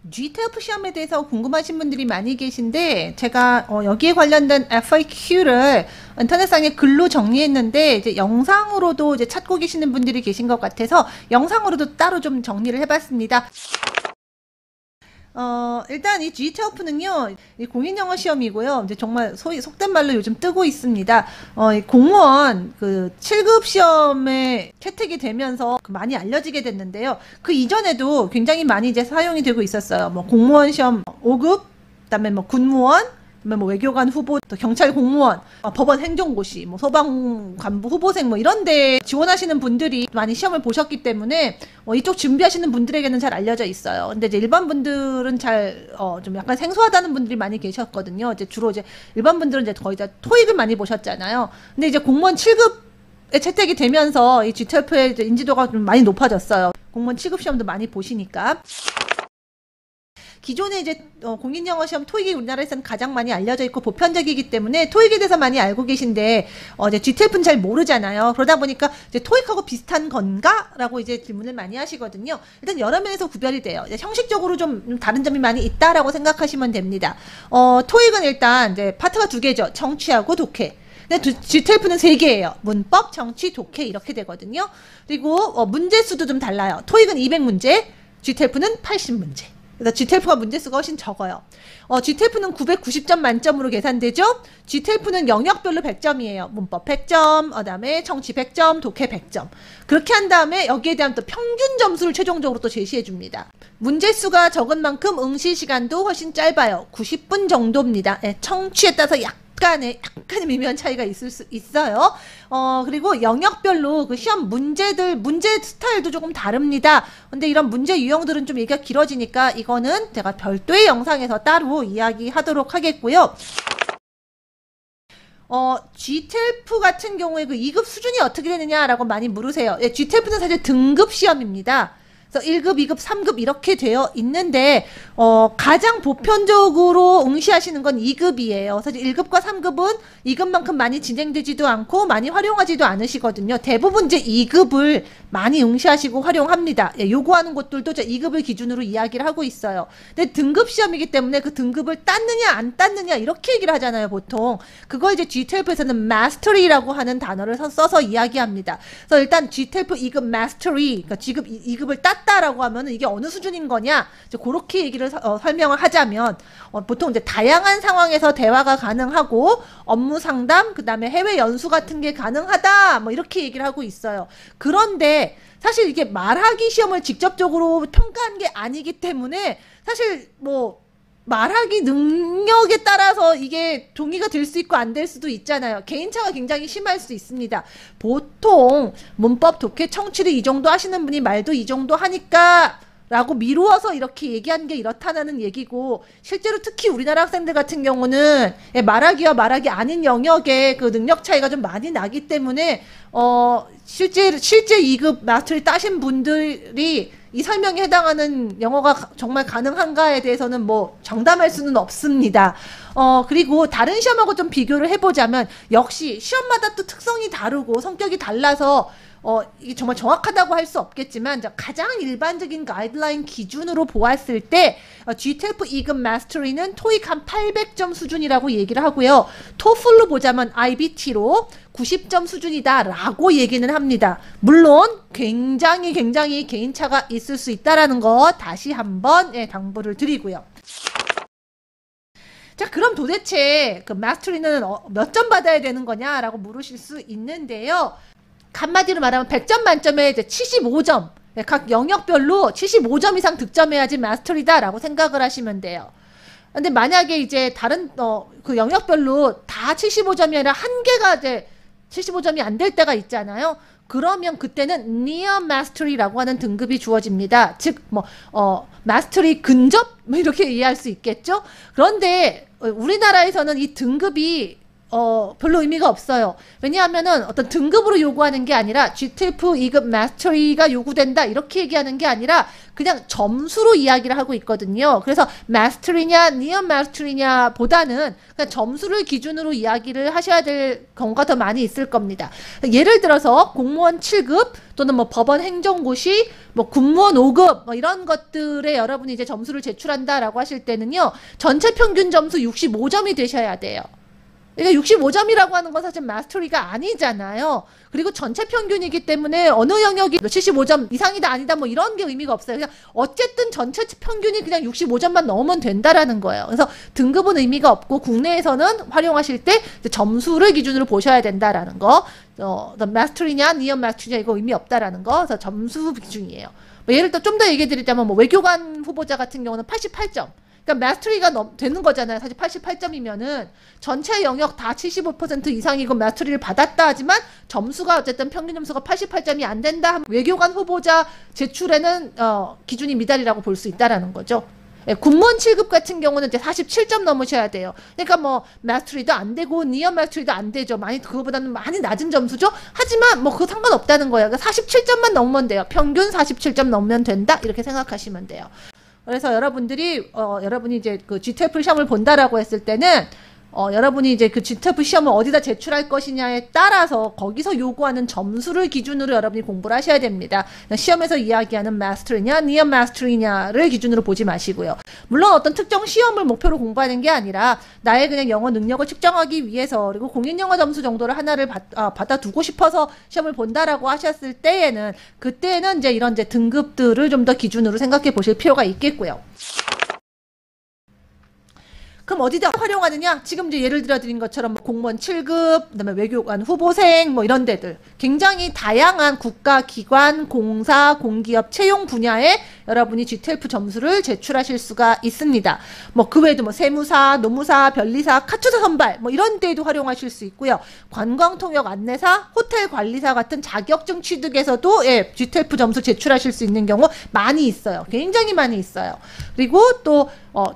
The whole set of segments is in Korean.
GTF 시험에 대해서 궁금하신 분들이 많이 계신데 제가 여기에 관련된 FAQ를 인터넷상에 글로 정리했는데 이제 영상으로도 이제 찾고 계시는 분들이 계신 것 같아서 영상으로도 따로 좀 정리를 해봤습니다. 일단 이 GTF는요, 이 공인영어 시험이고요. 이제 정말 속된 말로 요즘 뜨고 있습니다. 이 공무원 그 7급 시험에 채택이 되면서 많이 알려지게 됐는데요. 그 이전에도 굉장히 많이 이제 사용이 되고 있었어요. 뭐 공무원 시험 5급, 그다음에 뭐 군무원, 뭐 외교관 후보, 또 경찰 공무원, 법원 행정고시, 뭐 소방관부 후보생 뭐 이런데 지원하시는 분들이 많이 시험을 보셨기 때문에 이쪽 준비하시는 분들에게는 잘 알려져 있어요. 근데 이제 일반 분들은 잘 좀 약간 생소하다는 분들이 많이 계셨거든요. 이제 주로 이제 일반 분들은 이제 거의 다 토익을 많이 보셨잖아요. 근데 이제 공무원 7급에 채택이 되면서 이 GTF의 인지도가 좀 많이 높아졌어요. 공무원 7급 시험도 많이 보시니까. 기존에 이제 공인영어 시험 토익이 우리나라에서는 가장 많이 알려져 있고 보편적이기 때문에 토익에 대해서 많이 알고 계신데 이제 GTF는 잘 모르잖아요. 그러다 보니까 이제 토익하고 비슷한 건가? 라고 이제 질문을 많이 하시거든요. 일단 여러 면에서 구별이 돼요. 이제 형식적으로 좀 다른 점이 많이 있다라고 생각하시면 됩니다. 토익은 일단 이제 파트가 2개죠. 청취하고 독해. 근데 GTF는 3개예요. 문법, 정치, 독해 이렇게 되거든요. 그리고 문제 수도 좀 달라요. 토익은 200문제, GTF는 80문제. 그래서 GTF가 문제수가 훨씬 적어요. GTF는 990점 만점으로 계산되죠? GTF는 영역별로 100점이에요. 문법 100점, 그다음에 정치 100점, 독해 100점. 그렇게 한 다음에 여기에 대한 또 평균 점수를 최종적으로 또 제시해 줍니다. 문제수가 적은 만큼 응시 시간도 훨씬 짧아요. 90분 정도입니다. 네, 청취에 따라서 약간의 미묘한 차이가 있을 수 있어요. 그리고 영역별로 그 시험 문제 스타일도 조금 다릅니다. 근데 이런 문제 유형들은 좀 얘기가 길어지니까 이거는 제가 별도의 영상에서 따로 이야기하도록 하겠고요. GTF 같은 경우에 그 2급 수준이 어떻게 되느냐라고 많이 물으세요. 예, GTF는 사실 등급 시험입니다. 그래서 1급, 2급, 3급 이렇게 되어 있는데 가장 보편적으로 응시하시는 건 2급이에요. 사실 1급과 3급은 2급만큼 많이 진행되지도 않고 많이 활용하지도 않으시거든요. 대부분 이제 2급을 많이 응시하시고 활용합니다. 예, 요구하는 곳들도 이제 2급을 기준으로 이야기를 하고 있어요. 근데 등급 시험이기 때문에 그 등급을 땄느냐 안 땄느냐 이렇게 얘기를 하잖아요, 보통. 그걸 이제 GTF에서는 mastery라고 하는 단어를 써서 이야기합니다. 그래서 일단 GTF 2급 mastery, 그러니까 2급을 땄다라고 하면은 이게 어느 수준인 거냐? 이제 그렇게 얘기를 설명을 하자면 보통 이제 다양한 상황에서 대화가 가능하고 업무 상담, 그다음에 해외 연수 같은 게 가능하다. 뭐 이렇게 얘기를 하고 있어요. 그런데 사실 이게 말하기 시험을 직접적으로 평가한 게 아니기 때문에 사실 뭐 말하기 능력에 따라서 이게 동의가 될 수 있고 안 될 수도 있잖아요. 개인차가 굉장히 심할 수 있습니다. 보통 문법, 독해, 청취를 이 정도 하시는 분이 말도 이 정도 하니까 라고 미루어서 이렇게 얘기한 게 이렇다는 얘기고, 실제로 특히 우리나라 학생들 같은 경우는 말하기와 말하기 아닌 영역의 그 능력 차이가 좀 많이 나기 때문에 실제 2급 마스터리 따신 분들이 이 설명에 해당하는 영어가 정말 가능한가에 대해서는 뭐 장담할 수는 없습니다. 그리고 다른 시험하고 좀 비교를 해보자면 역시 시험마다 또 특성이 다르고 성격이 달라서 이게 정말 정확하다고 할 수 없겠지만 가장 일반적인 가이드라인 기준으로 보았을 때 GTF 2급 마스터리는 토익 한 800점 수준이라고 얘기를 하고요. 토플로 보자면 IBT로 90점 수준이다 라고 얘기는 합니다. 물론 굉장히 개인차가 있을 수 있다라는 거 다시 한번 당부를 드리고요. 자, 그럼 도대체 그 마스터리는 몇 점 받아야 되는 거냐라고 물으실 수 있는데요. 한마디로 말하면 100점 만점에 이제 75점, 각 영역별로 75점 이상 득점해야지 마스터리다 라고 생각을 하시면 돼요. 근데 만약에 이제 다른 그 영역별로 다 75점이 아니라 한 개가 이제 75점이 안 될 때가 있잖아요. 그러면 그때는 near mastery라고 하는 등급이 주어집니다. 즉 마스터리 근접 뭐 이렇게 이해할 수 있겠죠. 그런데 우리나라에서는 이 등급이 별로 의미가 없어요. 왜냐하면은 어떤 등급으로 요구하는 게 아니라 GTF 2급 마스터리가 요구된다 이렇게 얘기하는 게 아니라 그냥 점수로 이야기를 하고 있거든요. 그래서 마스터리냐 니어 마스터리냐 보다는 그냥 점수를 기준으로 이야기를 하셔야 될 경우가 더 많이 있을 겁니다. 예를 들어서 공무원 7급 또는 뭐 법원 행정고시 뭐 군무원 5급 뭐 이런 것들에 여러분이 이제 점수를 제출한다라고 하실 때는요. 전체 평균 점수 65점이 되셔야 돼요. 그러니까 65점이라고 하는 건 사실 마스터리가 아니잖아요. 그리고 전체 평균이기 때문에 어느 영역이 75점 이상이다 아니다 뭐 이런 게 의미가 없어요. 그냥 어쨌든 전체 평균이 그냥 65점만 넘으면 된다라는 거예요. 그래서 등급은 의미가 없고 국내에서는 활용하실 때 점수를 기준으로 보셔야 된다라는 거. 마스터리냐 니어 마스터리냐 이거 의미 없다라는 거. 그래서 점수 기준이에요. 뭐 예를 들어 좀 더 얘기해 드리자면 뭐 외교관 후보자 같은 경우는 88점. 그러니까 마스터리가 되는 거잖아요. 사실 88점이면은 전체 영역 다 75% 이상이고 마스터리를 받았다 하지만 점수가 어쨌든 평균 점수가 88점이 안 된다 하면 외교관 후보자 제출에는 기준이 미달이라고 볼 수 있다라는 거죠. 예, 군무원 7급 같은 경우는 이제 47점 넘으셔야 돼요. 그러니까 뭐 마스터리도 안 되고 니어 마스터리도 안 되죠. 그거보다는 많이 낮은 점수죠. 하지만 뭐 그거 상관없다는 거예요. 그러니까 47점만 넘으면 돼요. 평균 47점 넘으면 된다. 이렇게 생각하시면 돼요. 그래서 여러분들이 여러분이 이제 그 GTF 시험을 본다라고 했을 때는 여러분이 이제 그 GTF 시험을 어디다 제출할 것이냐에 따라서 거기서 요구하는 점수를 기준으로 여러분이 공부를 하셔야 됩니다. 시험에서 이야기하는 마스터리냐, 니어 마스터리냐를 기준으로 보지 마시고요. 물론 어떤 특정 시험을 목표로 공부하는 게 아니라 나의 그냥 영어 능력을 측정하기 위해서 그리고 공인영어 점수 정도를 하나를 받아두고 싶어서 시험을 본다라고 하셨을 때에는 그때는 이제 이런 이제 등급들을 좀 더 기준으로 생각해 보실 필요가 있겠고요. 그럼 어디다 활용하느냐? 지금 이제 예를 들어 드린 것처럼 공무원 7급, 그다음에 외교관 후보생 뭐 이런 데들 굉장히 다양한 국가 기관, 공사, 공기업 채용 분야에 여러분이 GTF 점수를 제출하실 수가 있습니다. 뭐 그 외에도 뭐 세무사, 노무사, 변리사, 카투사 선발 뭐 이런 데에도 활용하실 수 있고요. 관광통역 안내사, 호텔 관리사 같은 자격증 취득에서도 예, GTF 점수 제출하실 수 있는 경우 많이 있어요. 굉장히 많이 있어요. 그리고 또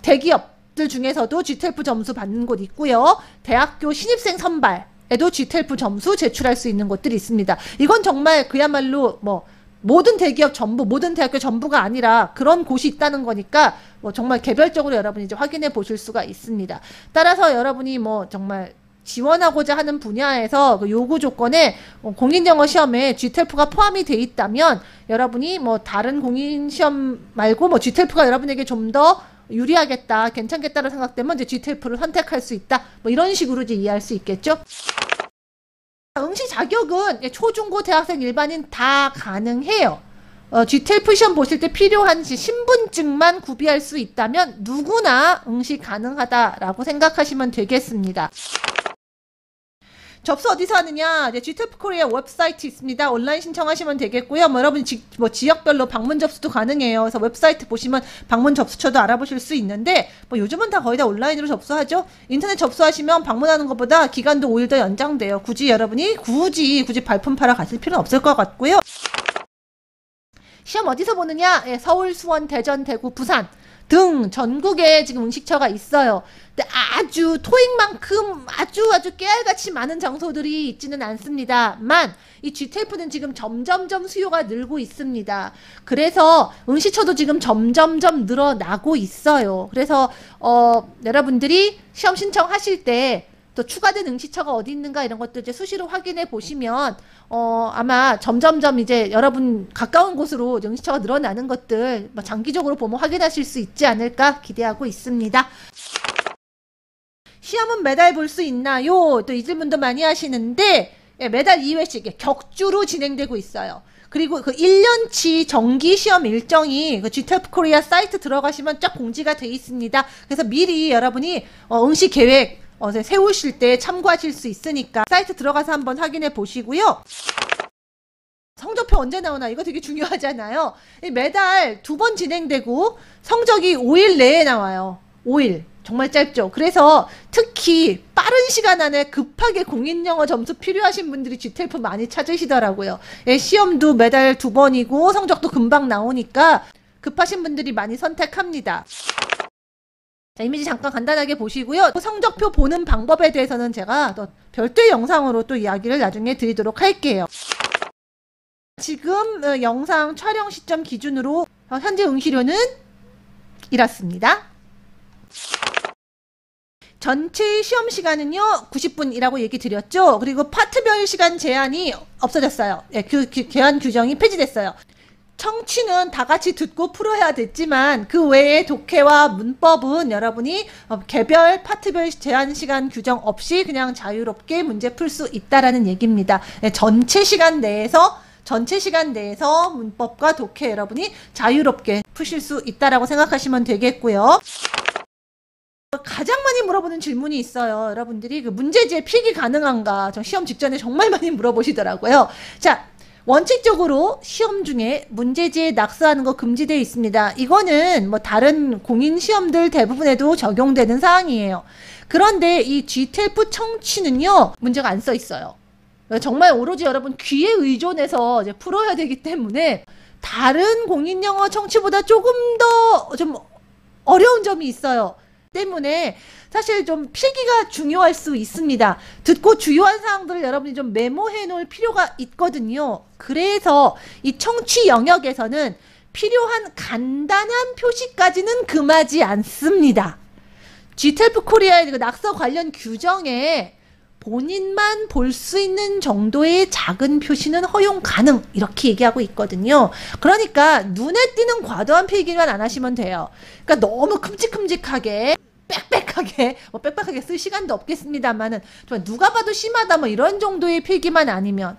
대기업 들 중에서도 GTF 점수 받는 곳 있고요. 대학교 신입생 선발에도 GTF 점수 제출할 수 있는 곳들이 있습니다. 이건 정말 그야말로 뭐 모든 대기업 전부, 모든 대학교 전부가 아니라 그런 곳이 있다는 거니까 뭐 정말 개별적으로 여러분이 이제 확인해 보실 수가 있습니다. 따라서 여러분이 뭐 정말 지원하고자 하는 분야에서 그 요구 조건에 공인영어 시험에 GTF가 포함이 돼 있다면 여러분이 뭐 다른 공인시험 말고 뭐 GTF가 여러분에게 좀 더 유리하겠다, 괜찮겠다라고 생각되면 이제 GTF를 선택할 수 있다. 뭐 이런 식으로 이제 이해할 수 있겠죠. 응시 자격은 초중고 대학생 일반인 다 가능해요. GTF 시험 보실 때 필요한 신분증만 구비할 수 있다면 누구나 응시 가능하다라고 생각하시면 되겠습니다. 접수 어디서 하느냐? 이제 GTF 코리아 웹사이트 있습니다. 온라인 신청하시면 되겠고요. 뭐 여러분 지역별로 방문 접수도 가능해요. 그래서 웹사이트 보시면 방문 접수처도 알아보실 수 있는데 뭐 요즘은 다 거의 다 온라인으로 접수하죠. 인터넷 접수하시면 방문하는 것보다 기간도 5일 더 연장돼요. 굳이 여러분이 굳이 발품 팔아 가실 필요는 없을 것 같고요. 시험 어디서 보느냐? 예, 서울, 수원, 대전, 대구, 부산 등 전국에 지금 응시처가 있어요. 근데 아주 토익만큼 아주 깨알같이 많은 장소들이 있지는 않습니다만 이 GTF는 지금 점점점 수요가 늘고 있습니다. 그래서 응시처도 지금 점점점 늘어나고 있어요. 그래서 여러분들이 시험 신청하실 때 또 추가된 응시처가 어디 있는가 이런 것도 이제 수시로 확인해 보시면 아마 점점점 이제 여러분 가까운 곳으로 응시처가 늘어나는 것들 뭐 장기적으로 보면 확인하실 수 있지 않을까 기대하고 있습니다. 시험은 매달 볼 수 있나요? 또 이 질문도 많이 하시는데 예, 매달 2회씩 격주로 진행되고 있어요. 그리고 그 1년치 정기 시험 일정이 그 GTF 코리아 사이트 들어가시면 쫙 공지가 돼 있습니다. 그래서 미리 여러분이 응시 계획 세우실 때 참고하실 수 있으니까 사이트 들어가서 한번 확인해 보시고요. 성적표 언제 나오나 이거 되게 중요하잖아요. 매달 2번 진행되고 성적이 5일 내에 나와요. 5일. 정말 짧죠. 그래서 특히 빠른 시간 안에 급하게 공인영어 점수 필요하신 분들이 GTF 많이 찾으시더라고요. 예, 시험도 매달 2번이고 성적도 금방 나오니까 급하신 분들이 많이 선택합니다. 자, 이미지 잠깐 간단하게 보시고요. 성적표 보는 방법에 대해서는 제가 또 별도의 영상으로 또 이야기를 나중에 드리도록 할게요. 지금 영상 촬영 시점 기준으로 현재 응시료는 이렇습니다. 전체 시험 시간은요 90분이라고 얘기 드렸죠. 그리고 파트별 시간 제한이 없어졌어요. 예, 그 제한 규정이 폐지됐어요. 청취는 다 같이 듣고 풀어야 됐지만 그 외에 독해와 문법은 여러분이 개별 파트별 제한 시간 규정 없이 그냥 자유롭게 문제 풀 수 있다라는 얘기입니다. 네, 전체 시간 내에서 문법과 독해 여러분이 자유롭게 푸실 수 있다라고 생각하시면 되겠고요. 가장 많이 물어보는 질문이 있어요. 여러분들이 그 문제지에 필기 가능한가? 저 시험 직전에 정말 많이 물어보시더라고요. 자, 원칙적으로 시험 중에 문제지에 낙서하는 거 금지되어 있습니다. 이거는 뭐 다른 공인 시험들 대부분에도 적용되는 사항이에요. 그런데 이 GTF 청취는요, 문제가 안 써 있어요. 정말 오로지 여러분 귀에 의존해서 이제 풀어야 되기 때문에 다른 공인 영어 청취보다 조금 더 좀 어려운 점이 있어요. 때문에 사실 좀 필기가 중요할 수 있습니다. 듣고 주요한 사항들을 여러분이 좀 메모해 놓을 필요가 있거든요. 그래서 이 청취 영역에서는 필요한 간단한 표시까지는 금하지 않습니다. GTF 코리아의 그 낙서 관련 규정에 본인만 볼 수 있는 정도의 작은 표시는 허용 가능 이렇게 얘기하고 있거든요. 그러니까 눈에 띄는 과도한 필기만 안 하시면 돼요. 그러니까 너무 큼직큼직하게 빽빽하게 쓸 시간도 없겠습니다만은 정말 누가 봐도 심하다 뭐 이런 정도의 필기만 아니면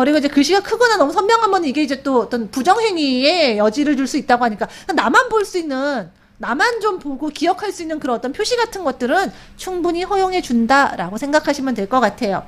그리고 이제 글씨가 크거나 너무 선명하면 이게 이제 또 어떤 부정행위의 여지를 줄 수 있다고 하니까 나만 볼 수 있는 나만 좀 보고 기억할 수 있는 그런 어떤 표시 같은 것들은 충분히 허용해 준다라고 생각하시면 될 것 같아요.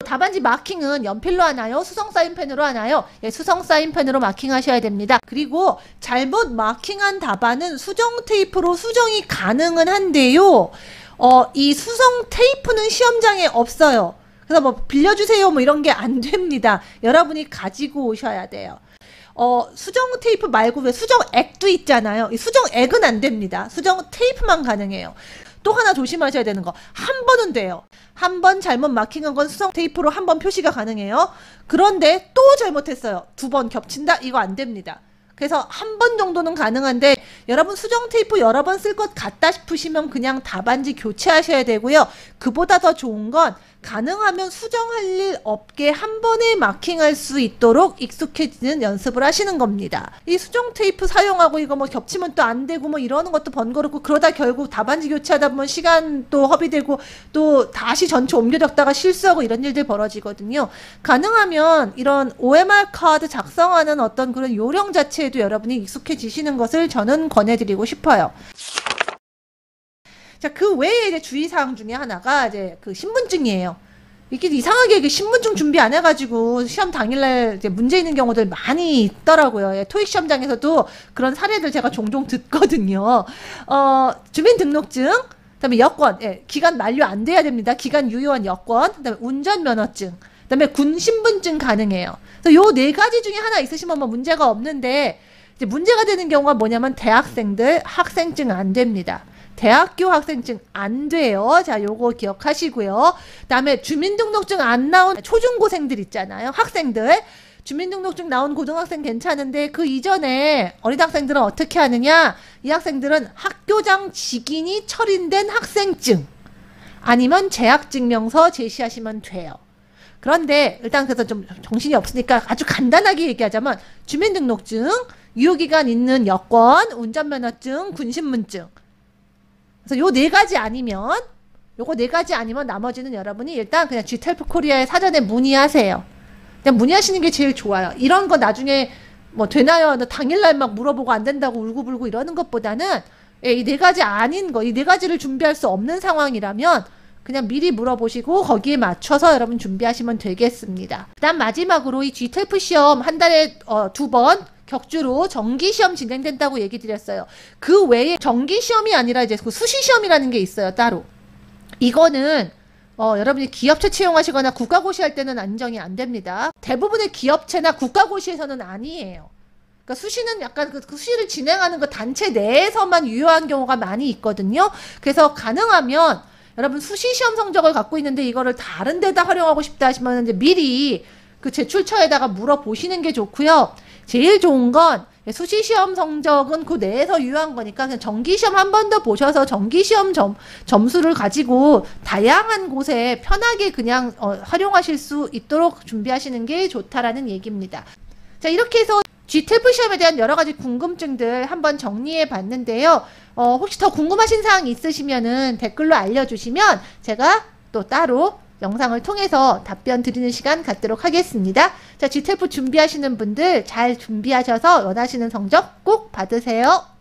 답안지 마킹은 연필로 하나요? 수성 사인펜으로 하나요? 예, 수성 사인펜으로 마킹하셔야 됩니다. 그리고 잘못 마킹한 답안은 수정 테이프로 수정이 가능은 한데요. 이 수성 테이프는 시험장에 없어요. 그래서 뭐 빌려주세요 뭐 이런 게 안 됩니다. 여러분이 가지고 오셔야 돼요. 수정 테이프 말고 왜 수정액도 있잖아요. 이 수정액은 안 됩니다. 수정 테이프만 가능해요. 또 하나 조심하셔야 되는 거, 한 번은 돼요. 한 번 잘못 마킹한 건 수성 테이프로 한 번 표시가 가능해요. 그런데 또 잘못했어요. 2번 겹친다? 이거 안 됩니다. 그래서 한 번 정도는 가능한데 여러분 수정 테이프 여러 번 쓸 것 같다 싶으시면 그냥 답안지 교체하셔야 되고요. 그보다 더 좋은 건 가능하면 수정할 일 없게 한 번에 마킹할 수 있도록 익숙해지는 연습을 하시는 겁니다. 이 수정 테이프 사용하고 이거 뭐 겹치면 또 안 되고 뭐 이러는 것도 번거롭고 그러다 결국 답안지 교체하다 보면 시간도 허비되고 또 다시 전체 옮겨 적다가 실수하고 이런 일들 벌어지거든요. 가능하면 이런 OMR 카드 작성하는 어떤 그런 요령 자체에도 여러분이 익숙해지시는 것을 저는 권해드리고 싶어요. 자, 그 외에 이제 주의사항 중에 하나가 이제 그 신분증이에요. 이게 이상하게 신분증 준비 안 해가지고 시험 당일날 이제 문제 있는 경우들 많이 있더라고요. 예, 토익 시험장에서도 그런 사례들 제가 종종 듣거든요. 주민등록증, 그다음에 여권, 예, 기간 만료 안 돼야 됩니다. 기간 유효한 여권, 그다음에 운전면허증, 그다음에 군신분증 가능해요. 그래서 요 4가지 중에 하나 있으시면 뭐 문제가 없는데 이제 문제가 되는 경우가 뭐냐면 대학생들 학생증 안 됩니다. 대학교 학생증 안 돼요. 자, 요거 기억하시고요. 그다음에 주민등록증 안 나온 초중고생들 있잖아요. 학생들. 주민등록증 나온 고등학생 괜찮은데 그 이전에 어린 학생들은 어떻게 하느냐? 이 학생들은 학교장 직인이 철인된 학생증 아니면 재학증명서 제시하시면 돼요. 그런데 일단 그래서 좀 정신이 없으니까 아주 간단하게 얘기하자면 주민등록증, 유효기간 있는 여권, 운전면허증, 군신문증. 그래서 요 4가지 아니면 요거 4가지 아니면 나머지는 여러분이 일단 그냥 GTF 코리아에 사전에 문의하세요. 그냥 문의하시는 게 제일 좋아요. 이런 거 나중에 뭐 되나요? 당일날 막 물어보고 안 된다고 울고불고 이러는 것보다는 이 4가지 아닌 거, 이 4가지를 준비할 수 없는 상황이라면 그냥 미리 물어보시고 거기에 맞춰서 여러분 준비하시면 되겠습니다. 그다음 마지막으로 이 GTF 시험 한 달에 2번 격주로 정기시험 진행된다고 얘기 드렸어요. 그 외에 정기시험이 아니라 이제 그 수시시험이라는 게 있어요. 따로. 이거는 여러분이 기업체 채용하시거나 국가고시 할 때는 인정이 안 됩니다. 대부분의 기업체나 국가고시에서는 아니에요. 그러니까 수시는 약간 그 수시를 진행하는 그 단체 내에서만 유효한 경우가 많이 있거든요. 그래서 가능하면 여러분 수시 시험 성적을 갖고 있는데 이거를 다른 데다 활용하고 싶다 하시면 이제 미리 그 제출처에다가 물어보시는 게 좋고요. 제일 좋은 건 수시 시험 성적은 그 내에서 유효한 거니까 그냥 정기 시험 한 번 더 보셔서 정기 시험 점수를 가지고 다양한 곳에 편하게 그냥 활용하실 수 있도록 준비하시는 게 좋다라는 얘기입니다. 자, 이렇게 해서 GTF 시험에 대한 여러 가지 궁금증들 한번 정리해 봤는데요. 혹시 더 궁금하신 사항 있으시면은 댓글로 알려주시면 제가 또 따로 영상을 통해서 답변 드리는 시간 갖도록 하겠습니다. 자, GTF 준비하시는 분들 잘 준비하셔서 원하시는 성적 꼭 받으세요.